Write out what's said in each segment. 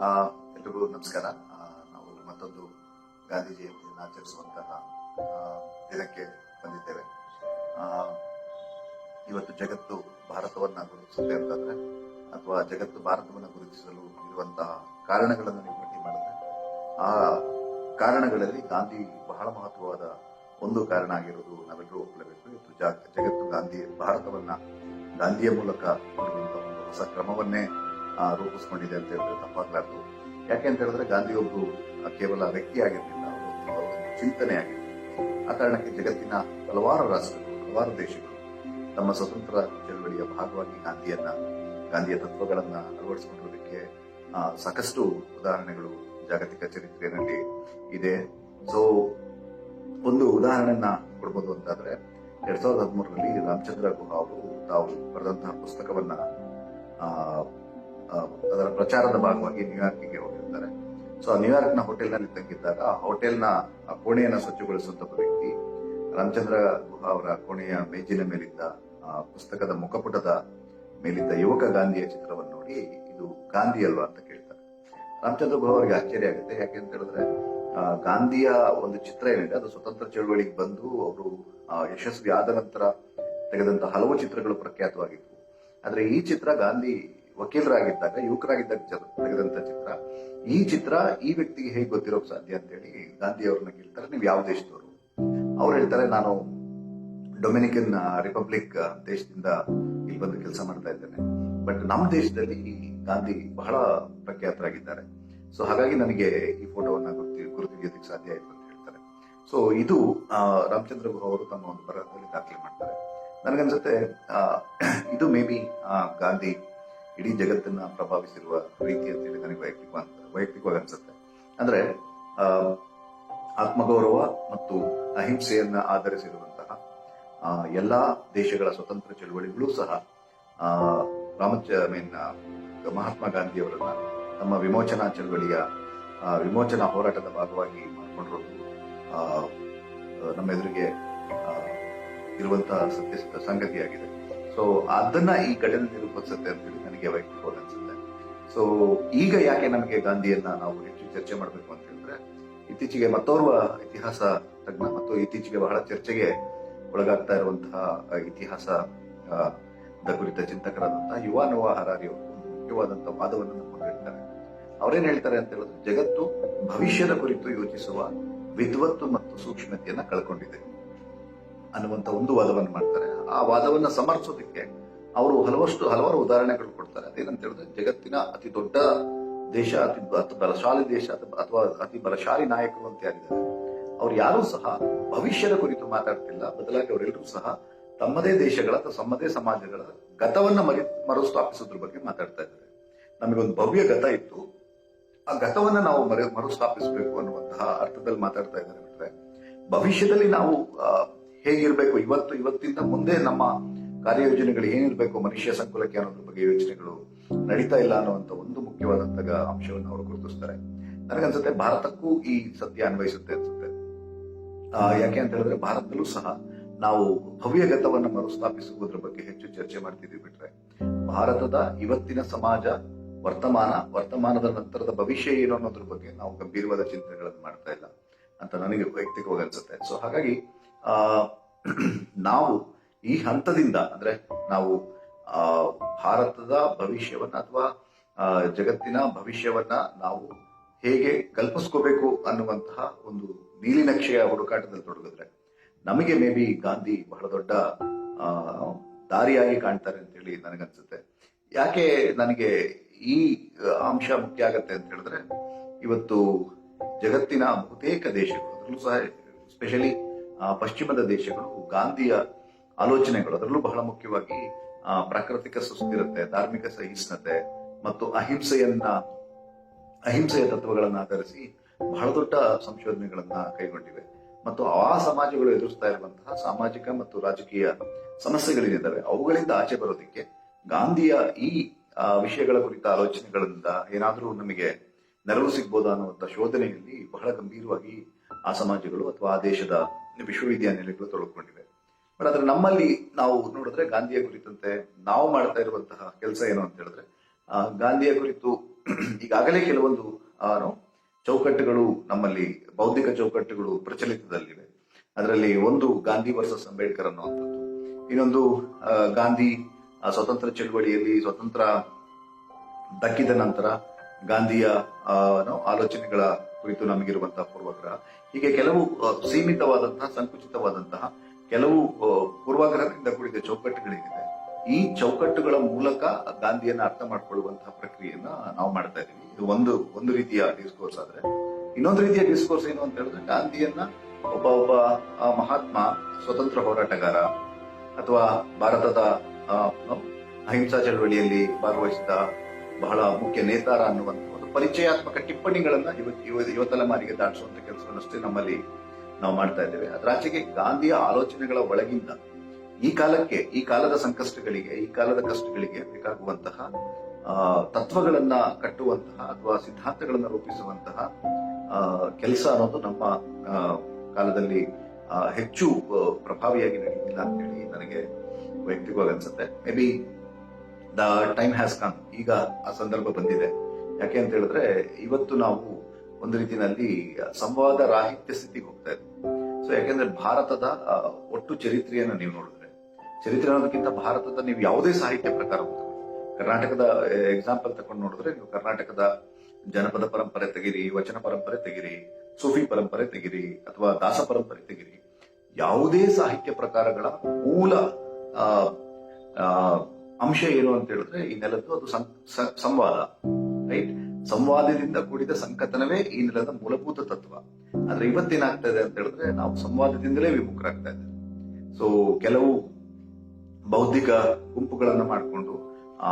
ಆ, ಎಲ್ರಿಗೂ ನಮಸ್ಕಾರ. ನಾವು ಮತ್ತೊಂದು ಗಾಂಧಿ ಜಯಂತಿಯನ್ನು ಆಚರಿಸುವಂತಹ ಆ, ದಿನಕ್ಕೆ ಬಂದಿದ್ದೇವೆ. ಆ, ಇವತ್ತು ಜಗತ್ತು ಭಾರತವನ್ನ ಗುರುತಿಸುತ್ತೆ ಅಂತಂದ್ರೆ, ಅಥವಾ ಜಗತ್ತು ಭಾರತವನ್ನು ಗುರುತಿಸಲು ಇರುವಂತಹ ಕಾರಣಗಳನ್ನು ನೀವು ಪಟ್ಟಿ ಮಾಡಿದ್ರೆ, ಆ ಕಾರಣಗಳಲ್ಲಿ ಗಾಂಧಿ ಬಹಳ ಮಹತ್ವವಾದ ಒಂದು ಕಾರಣ ಆಗಿರೋದು ನಾವೆಲ್ಲರೂ ಒಪ್ಪಲೇಬೇಕು. ಇವತ್ತು ಜಗತ್ತು ಭಾರತವನ್ನ ಗಾಂಧಿಯ ಮೂಲಕ ನೋಡುವಂತಹ ಒಂದು ಹೊಸ ಕ್ರಮವನ್ನೇ ರೂಪಿಸ್ಕೊಂಡಿದೆ ಅಂತ ಹೇಳಿದ್ರೆ ತಪ್ಪಾಗ್ಲಾರ್ದು. ಯಾಕೆ ಅಂತ ಹೇಳಿದ್ರೆ ಗಾಂಧಿ ಒಬ್ಬರು ಕೇವಲ ವ್ಯಕ್ತಿ ಆಗಿರಲಿಲ್ಲ, ಅವರು ಒಂದು ಚಿಂತನೆ ಆಗಿತ್ತು. ಆ ಕಾರಣಕ್ಕೆ ಜಗತ್ತಿನ ಹಲವಾರು ರಾಷ್ಟ್ರಗಳು, ಹಲವಾರು ದೇಶಗಳು ತಮ್ಮ ಸ್ವತಂತ್ರ ಚಳವಳಿಯ ಭಾಗವಾಗಿ ಗಾಂಧಿಯ ತತ್ವಗಳನ್ನ ಅಳವಡಿಸಿಕೊಂಡಿರೋದಕ್ಕೆ ಸಾಕಷ್ಟು ಉದಾಹರಣೆಗಳು ಜಾಗತಿಕ ಚರಿತ್ರೆಯಲ್ಲಿ ಇದೆ. ಸೊ ಒಂದು ಉದಾಹರಣೆಯನ್ನ ಕೊಡ್ಬೋದು ಅಂತಾದ್ರೆ, 2013ರಲ್ಲಿ ರಾಮಚಂದ್ರ ಗುಹಾ ಅವರು ತಾವು ಬರೆದಂತಹ ಪುಸ್ತಕವನ್ನ ಅದರ ಪ್ರಚಾರದ ಭಾಗವಾಗಿ ನ್ಯೂಯಾರ್ಕಿಗೆ ಹೋಗಿರ್ತಾರೆ. ಸೊ ಆ ನ್ಯೂಯಾರ್ಕ್ನ ಹೋಟೆಲ್ನಲ್ಲಿ ತಂಗಿದ್ದಾಗ ಆ ಹೋಟೆಲ್ನ ಕೋಣೆಯನ್ನ ಸ್ವಚ್ಛಗೊಳಿಸುವಂತ ವ್ಯಕ್ತಿ ರಾಮಚಂದ್ರ ಗುಹಾ ಅವರ ಕೋಣೆಯ ಮೇಜಿನ ಮೇಲಿದ್ದ ಪುಸ್ತಕದ ಮುಖಪುಟದ ಮೇಲಿದ್ದ ಯುವಕ ಗಾಂಧಿಯ ಚಿತ್ರವನ್ನು ನೋಡಿ, ಇದು ಗಾಂಧಿ ಅಲ್ವಾ ಅಂತ ಕೇಳ್ತಾರೆ. ರಾಮಚಂದ್ರ ಗುಹಾ ಅವರಿಗೆ ಆಶ್ಚರ್ಯ ಆಗುತ್ತೆ. ಯಾಕೆ ಅಂತ ಹೇಳಿದ್ರೆ ಗಾಂಧಿಯ ಒಂದು ಚಿತ್ರ ಏನಿದೆ ಅದು ಸ್ವತಂತ್ರ ಚಳವಳಿಗೆ ಬಂದು ಅವರು ಯಶಸ್ವಿ ಆದ ನಂತರ ತೆಗೆದಂತ ಹಲವು ಚಿತ್ರಗಳು ಪ್ರಖ್ಯಾತವಾಗಿದ್ವು. ಆದ್ರೆ ಈ ಚಿತ್ರ ಗಾಂಧಿ ವಕೀಲರಾಗಿದ್ದಾಗ, ಯುವಕರಾಗಿದ್ದಾಗ ತೆಗೆದಂತ ಚಿತ್ರ. ಈ ಚಿತ್ರ ಈ ವ್ಯಕ್ತಿಗೆ ಹೇಗೆ ಗೊತ್ತಿರೋಕ್ ಸಾಧ್ಯ ಅಂತ ಹೇಳಿ ಗಾಂಧಿ ಅವ್ರನ್ನ ಕೇಳ್ತಾರೆ, ನೀವು ಯಾವ ದೇಶದವರು? ಅವ್ರು ಹೇಳ್ತಾರೆ, ನಾನು ಡೊಮಿನಿಕನ್ ರಿಪಬ್ಲಿಕ್ ದೇಶದಿಂದ ಇಲ್ಲಿ ಬಂದು ಕೆಲಸ ಮಾಡ್ತಾ ಇದ್ದೇನೆ, ಬಟ್ ನಮ್ಮ ದೇಶದಲ್ಲಿ ಗಾಂಧಿ ಬಹಳ ಪ್ರಖ್ಯಾತರಾಗಿದ್ದಾರೆ. ಸೊ ಹಾಗಾಗಿ ನನಗೆ ಈ ಫೋಟೋವನ್ನ ಗುರುತಿಡಿಯೋದಕ್ಕೆ ಸಾಧ್ಯ ಆಯ್ತು ಅಂತ ಹೇಳ್ತಾರೆ. ಸೊ ಇದು ರಾಮಚಂದ್ರ ಗುಹಾ ಅವರು ತಮ್ಮ ಒಂದು ಬರಹದಲ್ಲಿ ದಾಖಲೆ ಮಾಡ್ತಾರೆ. ನನಗನ್ಸುತ್ತೆ ಇದು ಮೇ ಬಿ ಗಾಂಧಿ ಇಡೀ ಜಗತ್ತನ್ನ ಪ್ರಭಾವಿಸಿರುವ ರೀತಿ ಅಂತ ಹೇಳಿ ನನಗೆ ವೈಯಕ್ತಿಕವಾಗಿ ಅನ್ಸುತ್ತೆ. ಅಂದ್ರೆ ಆತ್ಮಗೌರವ ಮತ್ತು ಅಹಿಂಸೆಯನ್ನ ಆಧರಿಸಿರುವಂತಹ ಎಲ್ಲಾ ದೇಶಗಳ ಸ್ವತಂತ್ರ ಚಳವಳಿಗಳು ಸಹ ಮಹಾತ್ಮ ಗಾಂಧಿ ಅವರನ್ನ ತಮ್ಮ ವಿಮೋಚನಾ ಚಳವಳಿಯ ವಿಮೋಚನಾ ಹೋರಾಟದ ಭಾಗವಾಗಿ ಮಾಡಿಕೊಂಡಿರೋದು ನಮ್ಮ ಎದುರಿಗೆ ಇರುವಂತಹ ಸತ್ಯ ಸಂಗತಿಯಾಗಿದೆ. ಸೊ ಅದನ್ನ ಈ ಘಟನೆ ನಿರೂಪಿಸುತ್ತೆ ಅಂತ ಹೇಳಿ ನನಗೆ ವೈಯಕ್ತಿಕವಾಗಿ ಅನ್ಸುತ್ತೆ. ಸೊ ಈಗ ಯಾಕೆ ನಮಗೆ ಗಾಂಧಿಯನ್ನ ನಾವು ಹೆಚ್ಚು ಚರ್ಚೆ ಮಾಡಬೇಕು ಅಂತ ಹೇಳಿದ್ರೆ, ಇತ್ತೀಚೆಗೆ ಮತ್ತೋರ್ವ ಇತಿಹಾಸ ತಜ್ಞ ಮತ್ತು ಇತ್ತೀಚೆಗೆ ಬಹಳ ಚರ್ಚೆಗೆ ಒಳಗಾಗ್ತಾ ಇರುವಂತಹ ಇತಿಹಾಸ ಕುರಿತ ಚಿಂತಕರಾದಂತಹ ಯುವ ನೋವಾ ಹರಾರಿ ಅವರು ಮುಖ್ಯವಾದಂತಹ ವಾದವನ್ನು ನಮ್ಮೊಂದಿರ್ತಾರೆ. ಅವರೇನ್ ಹೇಳ್ತಾರೆ ಅಂತ ಹೇಳಿದ್ರೆ, ಜಗತ್ತು ಭವಿಷ್ಯದ ಕುರಿತು ಯೋಚಿಸುವ ವಿದ್ವತ್ತು ಮತ್ತು ಸೂಕ್ಷ್ಮತೆಯನ್ನ ಕಳ್ಕೊಂಡಿದೆ ಅನ್ನುವಂತ ಒಂದು ವಾದವನ್ನು ಮಾಡ್ತಾರೆ. ಆ ವಾದವನ್ನ ಸಮರ್ಥಿಸೋದಕ್ಕೆ ಅವರು ಹಲವಾರು ಉದಾಹರಣೆಗಳು ಕೊಡ್ತಾರೆ. ಅದೇನಂತ ಹೇಳಿದ್ರೆ, ಜಗತ್ತಿನ ಅತಿ ದೊಡ್ಡ ದೇಶ, ಅತಿ ಬಲಶಾಲಿ ದೇಶ ಅಥವಾ ಅತಿ ಬಲಶಾಲಿ ನಾಯಕರು ಅಂತ ಯಾರಿದ್ದಾರೆ, ಅವ್ರು ಯಾರೂ ಸಹ ಭವಿಷ್ಯದ ಕುರಿತು ಮಾತಾಡ್ತಿಲ್ಲ. ಬದಲಾಗಿ ಅವರೆಲ್ಲರೂ ಸಹ ತಮ್ಮದೇ ದೇಶಗಳ ಅಥವಾ ತಮ್ಮದೇ ಸಮಾಜಗಳ ಗತವನ್ನ ಮರುಸ್ಥಾಪಿಸೋದ್ರ ಬಗ್ಗೆ ಮಾತಾಡ್ತಾ ಇದ್ದಾರೆ. ನಮಗೊಂದು ಭವ್ಯ ಗತ ಇತ್ತು, ಆ ಗತವನ್ನ ನಾವು ಮರುಸ್ಥಾಪಿಸಬೇಕು ಅನ್ನುವಂತಹ ಅರ್ಥದಲ್ಲಿ ಮಾತಾಡ್ತಾ ಇದ್ದಾರೆ. ಬಿಟ್ರೆ ಭವಿಷ್ಯದಲ್ಲಿ ನಾವು ಹೇಗಿರ್ಬೇಕು, ಇವತ್ತಿಂದ ಮುಂದೆ ನಮ್ಮ ಕಾರ್ಯಯೋಜನೆಗಳು ಏನಿರ್ಬೇಕು ಮನುಷ್ಯ ಸಂಕುಲಕ್ಕೆ ಅನ್ನೋದ್ರ ಬಗ್ಗೆ ಯೋಚನೆಗಳು ನಡೀತಾ ಇಲ್ಲ ಅನ್ನುವಂತ ಒಂದು ಮುಖ್ಯವಾದಂತಹ ಅಂಶವನ್ನು ಅವರು ಗುರುತಿಸ್ತಾರೆ. ನನಗನ್ಸುತ್ತೆ ಭಾರತಕ್ಕೂ ಈ ಸತ್ಯ ಅನ್ವಯಿಸುತ್ತೆ ಅನ್ಸುತ್ತೆ. ಯಾಕೆ ಅಂತ ಹೇಳಿದ್ರೆ, ಭಾರತದಲ್ಲೂ ಸಹ ನಾವು ಭವ್ಯ ಗತವನ್ನ ಮರುಸ್ಥಾಪಿಸುವುದರ ಬಗ್ಗೆ ಹೆಚ್ಚು ಚರ್ಚೆ ಮಾಡ್ತಿದ್ವಿ. ಬಿಟ್ರೆ ಭಾರತದ ಇವತ್ತಿನ ಸಮಾಜ, ವರ್ತಮಾನದ ನಂತರದ ಭವಿಷ್ಯ ಏನು ಅನ್ನೋದ್ರ ಬಗ್ಗೆ ನಾವು ಗಂಭೀರವಾದ ಚಿಂತನೆಗಳನ್ನು ಮಾಡ್ತಾ ಇಲ್ಲ ಅಂತ ನನಗೆ ವೈಯಕ್ತಿಕವಾಗಿ ಅನ್ಸುತ್ತೆ. ಸೊ ಹಾಗಾಗಿ ನಾವು ಈ ಹಂತದಿಂದ, ಅಂದ್ರೆ ನಾವು ಭಾರತದ ಭವಿಷ್ಯವನ್ನ ಅಥವಾ ಜಗತ್ತಿನ ಭವಿಷ್ಯವನ್ನ ನಾವು ಹೇಗೆ ಕಲ್ಪಿಸ್ಕೋಬೇಕು ಅನ್ನುವಂತಹ ಒಂದು ನೀಲಿನಕ್ಷೆಯ ಹುಡುಕಾಟದಲ್ಲಿ ತೊಡಗಿದ್ರೆ ನಮಗೆ ಮೇ ಬಿ ಗಾಂಧಿ ಬಹಳ ದೊಡ್ಡ ದಾರಿಯಾಗಿ ಕಾಣ್ತಾರೆ ಅಂತ ಹೇಳಿ ನನಗನ್ಸುತ್ತೆ. ಯಾಕೆ ನನಗೆ ಈ ಅಂಶ ಮುಖ್ಯ ಆಗತ್ತೆ ಅಂತ ಹೇಳಿದ್ರೆ, ಇವತ್ತು ಜಗತ್ತಿನ ಬಹುತೇಕ ದೇಶಗಳು, ಅದರಲ್ಲೂ ಸಹ ಸ್ಪೆಷಲಿ ಪಶ್ಚಿಮದ ದೇಶಗಳು ಗಾಂಧಿಯ ಆಲೋಚನೆಗಳು, ಅದರಲ್ಲೂ ಬಹಳ ಮುಖ್ಯವಾಗಿ ಪ್ರಾಕೃತಿಕ ಸುಸ್ಥಿರತೆ, ಧಾರ್ಮಿಕ ಸಹಿಷ್ಣುತೆ ಮತ್ತು ಅಹಿಂಸೆಯ ತತ್ವಗಳನ್ನು ಆಧರಿಸಿ ಬಹಳ ದೊಡ್ಡ ಸಂಶೋಧನೆಗಳನ್ನ ಕೈಗೊಂಡಿವೆ. ಮತ್ತು ಆ ಸಮಾಜಗಳು ಎದುರಿಸ್ತಾ ಇರುವಂತಹ ಸಾಮಾಜಿಕ ಮತ್ತು ರಾಜಕೀಯ ಸಮಸ್ಯೆಗಳೇನಿದ್ದಾವೆ ಅವುಗಳಿಂದ ಆಚೆ ಬರೋದಕ್ಕೆ ಗಾಂಧಿಯ ಈ ವಿಷಯಗಳ ಕುರಿತ ಆಲೋಚನೆಗಳಿಂದ ಏನಾದ್ರೂ ನಮಗೆ ನೆರವು ಸಿಗ್ಬೋದಾ ಅನ್ನುವಂಥ ಶೋಧನೆಯಲ್ಲಿ ಬಹಳ ಗಂಭೀರವಾಗಿ ಆ ಸಮಾಜಗಳು ಅಥವಾ ಆ ದೇಶದ ವಿಶ್ವವಿದ್ಯಾನಿಲಯಗಳು ತೊಡಗಿಕೊಂಡಿವೆ. ಬಟ್ ಆದ್ರೆ ನಮ್ಮಲ್ಲಿ ನಾವು ನೋಡಿದ್ರೆ ಗಾಂಧಿಯ ಕುರಿತಂತೆ ನಾವು ಮಾಡ್ತಾ ಇರುವಂತಹ ಕೆಲಸ ಏನು ಅಂತ ಹೇಳಿದ್ರೆ, ಗಾಂಧಿಯ ಕುರಿತು ಈಗ ಈಗಾಗಲೇ ಕೆಲವೊಂದು ಚೌಕಟ್ಟುಗಳು ನಮ್ಮಲ್ಲಿ ಬೌದ್ಧಿಕ ಚೌಕಟ್ಟುಗಳು ಪ್ರಚಲಿತದಲ್ಲಿವೆ. ಅದರಲ್ಲಿ ಒಂದು ಗಾಂಧಿ ವರ್ಸಸ್ ಅಂಬೇಡ್ಕರ್ ಅನ್ನುವಂಥದ್ದು, ಇನ್ನೊಂದು ಗಾಂಧಿ ಸ್ವತಂತ್ರ ಚಳವಳಿಯಲ್ಲಿ ಸ್ವತಂತ್ರ ದಕ್ಕಿದ ನಂತರ ಗಾಂಧಿಯ ಆಲೋಚನೆಗಳ ಕುರಿತು ನಮಗಿರುವಂತಹ ಪೂರ್ವಗ್ರಹ. ಹೀಗೆ ಕೆಲವು ಸೀಮಿತವಾದಂತಹ ಸಂಕುಚಿತವಾದಂತಹ ಕೆಲವು ಪೂರ್ವಗ್ರಹದಿಂದ ಕೂಡಿದ ಚೌಕಟ್ಟುಗಳೇನಿದೆ, ಈ ಚೌಕಟ್ಟುಗಳ ಮೂಲಕ ಗಾಂಧಿಯನ್ನ ಅರ್ಥ ಮಾಡ್ಕೊಳ್ಳುವಂತಹ ಪ್ರಕ್ರಿಯೆಯನ್ನ ನಾವು ಮಾಡ್ತಾ ಇದ್ದೀವಿ. ಇದು ಒಂದು ರೀತಿಯ ಡಿಸ್ಕೋರ್ಸ್. ಆದ್ರೆ ಇನ್ನೊಂದು ರೀತಿಯ ಡಿಸ್ಕೋರ್ಸ್ ಏನು ಅಂತ ಹೇಳಿದ್ರೆ, ಗಾಂಧಿಯನ್ನ ಒಬ್ಬ ಮಹಾತ್ಮ, ಸ್ವತಂತ್ರ ಹೋರಾಟಗಾರ ಅಥವಾ ಭಾರತದ ಅಹಿಂಸಾ ಚಳವಳಿಯಲ್ಲಿ ಭಾಗವಹಿಸಿದ ಬಹಳ ಮುಖ್ಯ ನೇತಾರ ಅನ್ನುವಂಥ ಒಂದು ಪರಿಚಯಾತ್ಮಕ ಟಿಪ್ಪಣಿಗಳನ್ನ ಯುವ ತಲೆಮಾರಿಗೆ ದಾಟಿಸುವಂತ ಕೆಲಸವನ್ನಷ್ಟೇ ನಮ್ಮಲ್ಲಿ ನಾವು ಮಾಡ್ತಾ ಇದ್ದೇವೆ. ಅದರಾಚೆಗೆ ಗಾಂಧಿಯ ಆಲೋಚನೆಗಳ ಒಳಗಿಂದ ಈ ಕಾಲದ ಸಂಕಷ್ಟಗಳಿಗೆ, ಈ ಕಾಲದ ಕಷ್ಟಗಳಿಗೆ ಬೇಕಾಗುವಂತಹ ತತ್ವಗಳನ್ನ ಕಟ್ಟುವಂತಹ ಅಥವಾ ಸಿದ್ಧಾಂತಗಳನ್ನ ರೂಪಿಸುವಂತಹ ಕೆಲಸ ಅನ್ನೋದು ನಮ್ಮ ಕಾಲದಲ್ಲಿ ಹೆಚ್ಚು ಪ್ರಭಾವಿಯಾಗಿ ನಡೆಯುತ್ತಿಲ್ಲ ಅಂತ ಹೇಳಿ ನನಗೆ ವೈಯಕ್ತಿಕವಾಗಿ ಅನ್ಸುತ್ತೆ. May be the time has come, ಈಗ ಆ ಸಂದರ್ಭ ಬಂದಿದೆ. ಯಾಕೆ ಅಂತ ಹೇಳಿದ್ರೆ, ಇವತ್ತು ನಾವು ಒಂದು ರೀತಿಯಲ್ಲಿ ಸಂವಾದ ರಾಹಿತ್ಯ ಸ್ಥಿತಿಗೆ ಹೋಗ್ತಾ ಇದ್ದೀವಿ. ಸೊ ಯಾಕೆಂದ್ರೆ ಭಾರತದ ಒಟ್ಟು ಚರಿತ್ರೆಯನ್ನು ನೀವು ನೋಡಿದ್ರೆ, ಚರಿತ್ರೆ ಅನ್ನೋದಕ್ಕಿಂತ ಭಾರತದ ನೀವು ಯಾವುದೇ ಸಾಹಿತ್ಯ ಪ್ರಕಾರ ಕರ್ನಾಟಕದ ಎಕ್ಸಾಂಪಲ್ ತಕೊಂಡು ನೋಡಿದ್ರೆ, ನೀವು ಕರ್ನಾಟಕದ ಜನಪದ ಪರಂಪರೆ ತೆಗಿರಿ, ವಚನ ಪರಂಪರೆ ತೆಗಿರಿ, ಸೂಫಿ ಪರಂಪರೆ ತೆಗಿರಿ, ಅಥವಾ ದಾಸ ಪರಂಪರೆ ತೆಗಿರಿ, ಯಾವುದೇ ಸಾಹಿತ್ಯ ಪ್ರಕಾರಗಳ ಮೂಲ ಅಂಶ ಏನು ಅಂತ ಹೇಳಿದ್ರೆ ಈ ನೆಲದ್ದು ಅದು ಸಂವಾದ, ರೈಟ್? ಸಂವಾದದಿಂದ ಕೂಡಿದ ಸಂಕಥನವೇ ಈ ನೆಲದ ಮೂಲಭೂತ ತತ್ವ. ಆದ್ರೆ ಇವತ್ತೇನಾಗ್ತಾ ಇದೆ ಅಂತ ಹೇಳಿದ್ರೆ, ನಾವು ಸಂವಾದದಿಂದಲೇ ವಿಮುಖರಾಗ್ತಾ ಇದ್ದೇವೆ. ಸೊ ಕೆಲವು ಬೌದ್ಧಿಕ ಗುಂಪುಗಳನ್ನ ಮಾಡಿಕೊಂಡು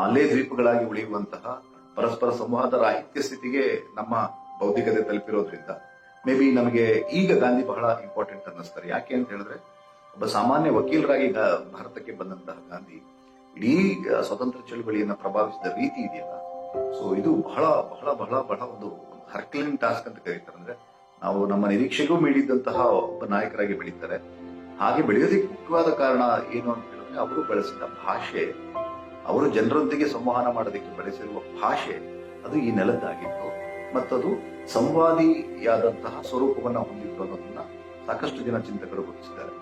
ಅಲ್ಲೇ ದ್ವೀಪಗಳಾಗಿ ಉಳಿಯುವಂತಹ ಪರಸ್ಪರ ಸಂವಾದ ರಾಹಿತ್ಯ ಸ್ಥಿತಿಗೆ ನಮ್ಮ ಬೌದ್ಧಿಕತೆ ತಲುಪಿರೋದ್ರಿಂದ ಮೇ ಬಿ ನಮಗೆ ಈಗ ಗಾಂಧಿ ಬಹಳ ಇಂಪಾರ್ಟೆಂಟ್ ಅನ್ನಿಸ್ತಾರೆ. ಯಾಕೆ ಅಂತ ಹೇಳಿದ್ರೆ, ಒಬ್ಬ ಸಾಮಾನ್ಯ ವಕೀಲರಾಗಿ ಭಾರತಕ್ಕೆ ಬಂದಂತಹ ಗಾಂಧಿ ಇಡೀ ಸ್ವತಂತ್ರ ಚಳವಳಿಯನ್ನ ಪ್ರಭಾವಿಸಿದ ರೀತಿ ಇದೆಯಲ್ಲ, ಸೊ ಇದು ಬಹಳ ಬಹಳ ಬಹಳ ಬಹಳ ಒಂದು ಹರ್ಕ್ಲಿನ್ ಟಾಸ್ಕ್ ಅಂತ ಕರೀತಾರೆ. ಅಂದ್ರೆ ನಾವು ನಮ್ಮ ನಿರೀಕ್ಷೆಗೂ ಮೀರಿದಂತಹ ಒಬ್ಬ ನಾಯಕರಾಗಿ ಬೆಳೀತಾರೆ. ಹಾಗೆ ಬೆಳೆಯೋದಕ್ಕೆ ಮುಖ್ಯವಾದ ಕಾರಣ ಏನು ಅಂತ ಹೇಳಿದ್ರೆ, ಅವರು ಬಳಸಿದ ಭಾಷೆ, ಅವರು ಜನರೊಂದಿಗೆ ಸಂವಹನ ಮಾಡೋದಕ್ಕೆ ಬಳಸಿರುವ ಭಾಷೆ, ಅದು ಈ ನೆಲದ್ದಾಗಿತ್ತು ಮತ್ತದು ಸಂವಾದಿಯಾದಂತಹ ಸ್ವರೂಪವನ್ನ ಹೊಂದಿತ್ತು ಅನ್ನೋದನ್ನ ಸಾಕಷ್ಟು ಜನ ಚಿಂತಕರು ಗುರುತಿಸಿದ್ದಾರೆ.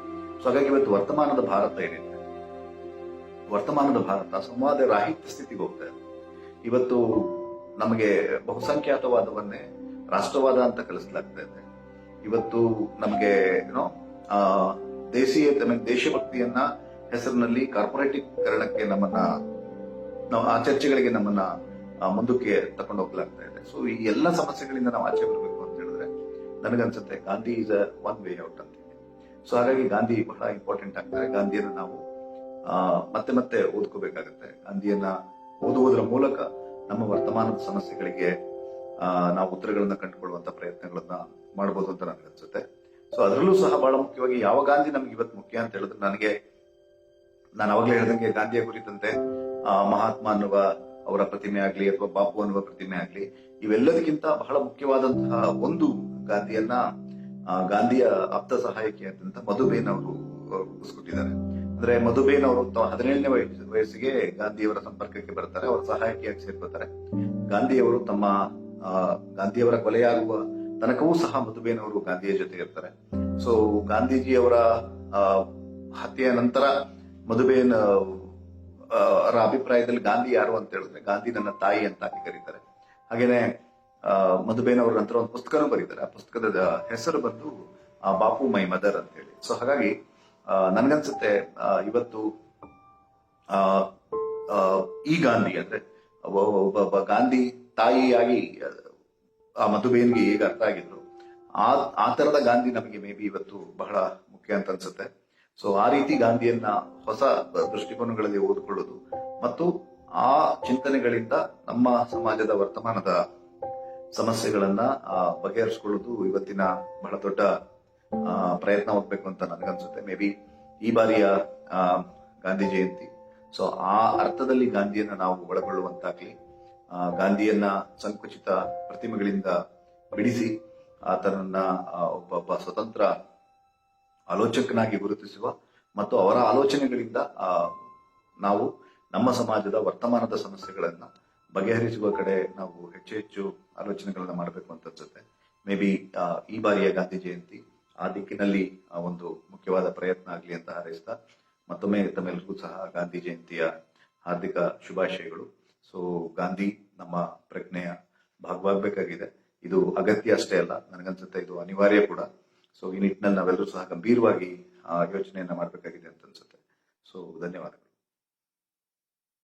ಸೊ ಹಾಗಾಗಿ ಇವತ್ತು ವರ್ತಮಾನದ ಭಾರತ ಏನಿದೆ, ವರ್ತಮಾನದ ಭಾರತ ಸಂವಾದ ರಾಹಿತ್ಯ ಸ್ಥಿತಿಗೆ ಹೋಗ್ತಾ ಇದೆ. ಇವತ್ತು ನಮಗೆ ಬಹುಸಂಖ್ಯಾತವಾದವನ್ನೇ ರಾಷ್ಟ್ರವಾದ ಅಂತ ಕಲಿಸಲಾಗ್ತಾ ಇದೆ. ಇವತ್ತು ನಮಗೆ ದೇಶಭಕ್ತಿಯನ್ನ ಹೆಸರಿನಲ್ಲಿ ಕಾರ್ಪೊರೇಟೀಕರಣಕ್ಕೆ ನಾವು ಆ ಚರ್ಚೆಗಳಿಗೆ ನಮ್ಮನ್ನ ಮುಂದಕ್ಕೆ ತಕೊಂಡು ಹೋಗ್ಲಾಗ್ತಾ ಇದೆ. ಸೊ ಈ ಎಲ್ಲ ಸಮಸ್ಯೆಗಳಿಂದ ನಾವು ಆಚೆ ಬರಬೇಕು ಅಂತ ಹೇಳಿದ್ರೆ ನನಗನ್ಸುತ್ತೆ Gandhi is one way out ಅಂತ. ಸೊ ಹಾಗಾಗಿ ಗಾಂಧಿ ಬಹಳ ಇಂಪಾರ್ಟೆಂಟ್ ಆಗ್ತಾರೆ. ಗಾಂಧಿಯನ್ನು ನಾವು ಮತ್ತೆ ಮತ್ತೆ ಓದ್ಕೋಬೇಕಾಗತ್ತೆ. ಗಾಂಧಿಯನ್ನ ಓದುವುದರ ಮೂಲಕ ನಮ್ಮ ವರ್ತಮಾನದ ಸಮಸ್ಯೆಗಳಿಗೆ ನಾವು ಉತ್ತರಗಳನ್ನ ಕಂಡುಕೊಳ್ಳುವಂತ ಪ್ರಯತ್ನಗಳನ್ನ ಮಾಡಬಹುದು ಅಂತ ನನಗನ್ಸುತ್ತೆ. ಸೊ ಅದರಲ್ಲೂ ಸಹ ಬಹಳ ಮುಖ್ಯವಾಗಿ ಯಾವ ಗಾಂಧಿ ನಮ್ಗೆ ಇವತ್ತು ಮುಖ್ಯ ಅಂತ ಹೇಳಿದ್ರೆ, ನಾನು ಅವಾಗಲೇ ಹೇಳಿದಂಗೆ ಗಾಂಧಿಯ ಕುರಿತಂತೆ ಮಹಾತ್ಮ ಅನ್ನುವ ಅವರ ಪ್ರತಿಮೆ ಆಗ್ಲಿ ಅಥವಾ ಬಾಪು ಅನ್ನುವ ಪ್ರತಿಮೆ ಆಗ್ಲಿ, ಇವೆಲ್ಲದಕ್ಕಿಂತ ಬಹಳ ಮುಖ್ಯವಾದಂತಹ ಒಂದು ಗಾಂಧಿಯನ್ನ ಗಾಂಧಿಯ ಆಪ್ತ ಸಹಾಯಕಿಯಾದಂತ ಮಧುಬೇನ್ ಅವರು ರೂಪಿಸ್ಕೊಟ್ಟಿದ್ದಾರೆ. ಅಂದ್ರೆ ಮಧುಬೇನ್ ಅವರು 17ನೇ ವಯಸ್ಸಿಗೆ ಗಾಂಧಿಯವರ ಸಂಪರ್ಕಕ್ಕೆ ಬರ್ತಾರೆ, ಅವರ ಸಹಾಯಕಿಯಾಗಿ ಸೇರ್ಕೋತಾರೆ. ಗಾಂಧಿಯವರ ಕೊಲೆಯಾಗುವ ತನಕವೂ ಸಹ ಮಧುಬೇನ್ ಅವರು ಗಾಂಧಿಯ ಜೊತೆ ಇರ್ತಾರೆ. ಸೊ ಗಾಂಧೀಜಿಯವರ ಹತ್ಯೆಯ ನಂತರ ಮಧುಬೇನ್ ಅವರ ಅಭಿಪ್ರಾಯದಲ್ಲಿ ಗಾಂಧಿ ಯಾರು ಅಂತ ಹೇಳಿದ್ರೆ, ಗಾಂಧಿ ನನ್ನ ತಾಯಿ ಅಂತ ಕರೀತಾರೆ. ಹಾಗೇನೆ ಮಧುಬೇನ್ ಅವರ ನಂತರ ಒಂದು ಪುಸ್ತಕನೂ ಬರೀತಾರೆ. ಆ ಪುಸ್ತಕದ ಹೆಸರು ಬಂದು ಬಾಪು ಮೈ ಮದರ್ ಅಂತ ಹೇಳಿ. ಸೊ ಹಾಗಾಗಿ ನನ್ಗನ್ಸುತ್ತೆ ಇವತ್ತು ಈ ಗಾಂಧಿ ಅಂದ್ರೆ ಒಬ್ಬ ಗಾಂಧಿ ತಾಯಿಯಾಗಿ ಆ ಮಧುಬೇನ್ಗೆ ಈಗ ಅರ್ಥ ಆಗಿದ್ರು, ಆ ತರದ ಗಾಂಧಿ ನಮಗೆ ಮೇ ಬಿ ಇವತ್ತು ಬಹಳ ಮುಖ್ಯ ಅಂತ ಅನ್ಸುತ್ತೆ. ಸೊ ಆ ರೀತಿ ಗಾಂಧಿಯನ್ನ ಹೊಸ ದೃಷ್ಟಿಕೋನಗಳಲ್ಲಿ ಓದಿಕೊಳ್ಳೋದು ಮತ್ತು ಆ ಚಿಂತನೆಗಳಿಂದ ನಮ್ಮ ಸಮಾಜದ ವರ್ತಮಾನದ ಸಮಸ್ಯೆಗಳನ್ನ ಬಗೆಹರಿಸಿಕೊಳ್ಳೋದು ಇವತ್ತಿನ ಬಹಳ ದೊಡ್ಡ ಪ್ರಯತ್ನ ಹೋಗ್ಬೇಕು ಅಂತ ನನಗನ್ಸುತ್ತೆ. ಮೇ ಬಿ ಈ ಬಾರಿಯ ಗಾಂಧಿ ಜಯಂತಿ, ಸೊ ಆ ಅರ್ಥದಲ್ಲಿ ಗಾಂಧಿಯನ್ನ ನಾವು ಒಳಗೊಳ್ಳುವಂತಾಗ್ಲಿ, ಗಾಂಧಿಯನ್ನ ಸಂಕುಚಿತ ಪ್ರತಿಮೆಗಳಿಂದ ಬಿಡಿಸಿ ಆತನನ್ನ ಒಬ್ಬ ಸ್ವತಂತ್ರ ಆಲೋಚಕನಾಗಿ ಗುರುತಿಸುವ ಮತ್ತು ಅವರ ಆಲೋಚನೆಗಳಿಂದ ನಾವು ನಮ್ಮ ಸಮಾಜದ ವರ್ತಮಾನದ ಸಮಸ್ಯೆಗಳನ್ನ ಬಗೆಹರಿಸುವ ಕಡೆ ನಾವು ಹೆಚ್ಚು ಹೆಚ್ಚು ಆಲೋಚನೆಗಳನ್ನ ಮಾಡಬೇಕು ಅಂತ ಅನ್ಸುತ್ತೆ. ಮೇ ಬಿ ಈ ಬಾರಿಯ ಗಾಂಧಿ ಜಯಂತಿ ಆ ದಿಕ್ಕಿನಲ್ಲಿ ಒಂದು ಮುಖ್ಯವಾದ ಪ್ರಯತ್ನ ಆಗಲಿ ಅಂತ ಹಾರೈಸ್ತಾ ಮತ್ತೊಮ್ಮೆ ತಮ್ಮೆಲ್ಲರಿಗೂ ಸಹ ಗಾಂಧಿ ಜಯಂತಿಯ ಹಾರ್ದಿಕ ಶುಭಾಶಯಗಳು. ಸೊ ಗಾಂಧಿ ನಮ್ಮ ಪ್ರಜ್ಞೆಯ ಭಾಗವಾಗಬೇಕಾಗಿದೆ. ಇದು ಅಗತ್ಯ ಅಷ್ಟೇ ಅಲ್ಲ, ನನಗನ್ಸುತ್ತೆ ಇದು ಅನಿವಾರ್ಯ ಕೂಡ. ಸೊ ಈ ನಿಟ್ಟಿನಲ್ಲಿ ನಾವೆಲ್ಲರೂ ಸಹ ಗಂಭೀರವಾಗಿ ಯೋಚನೆಯನ್ನ ಮಾಡಬೇಕಾಗಿದೆ ಅಂತ ಅನ್ಸುತ್ತೆ. ಸೊ ಧನ್ಯವಾದಗಳು.